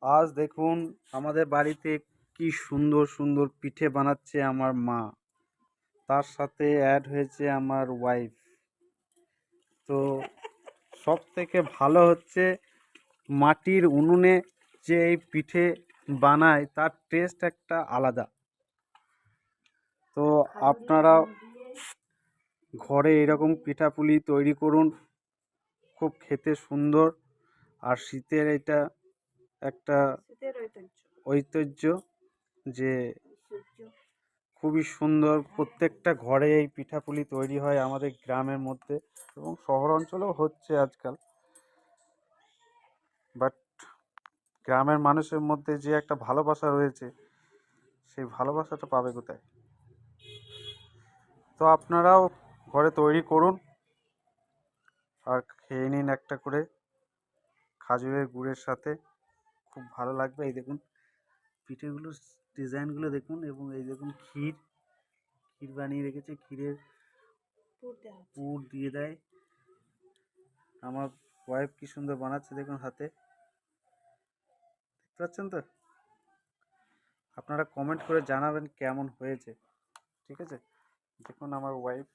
আজ দেখুন আমাদের বাড়িতে কি সুন্দর সুন্দর পিঠে বানাচ্ছে আমার মা। তার সাথে অ্যাড হয়েছে আমার ওয়াইফ। তো সব থেকে ভালো হচ্ছে মাটির উনুনে যে এই পিঠে বানায় তার টেস্ট একটা আলাদা। তো আপনারা ঘরে এরকম পিঠাপুলি তৈরি করুন, খুব খেতে সুন্দর। আর শীতের এটা একটা ঐতিহ্য যে খুবই সুন্দর। প্রত্যেকটা ঘরে এই পিঠাপুলি তৈরি হয় আমাদের গ্রামের মধ্যে, এবং শহর অঞ্চলেও হচ্ছে আজকাল। বাট গ্রামের মানুষের মধ্যে যে একটা ভালোবাসা রয়েছে, সেই ভালোবাসাটা পাবে কোথায়? তো আপনারাও ঘরে তৈরি করুন আর খেয়ে নিন একটা করে খাজুরের গুড়ের সাথে, খুব ভালো লাগবে। এই দেখুন পিঠেগুলোর ডিজাইনগুলো দেখুন, এবং এই দেখুন ক্ষীর ক্ষীর বানিয়ে রেখেছে, ক্ষীরের পুর দিয়ে দেয়। আমার ওয়াইফ কি সুন্দর বানাচ্ছে দেখুন হাতে, দেখতে পাচ্ছেন তো? আপনারা কমেন্ট করে জানাবেন কেমন হয়েছে, ঠিক আছে? দেখুন আমার ওয়াইফ।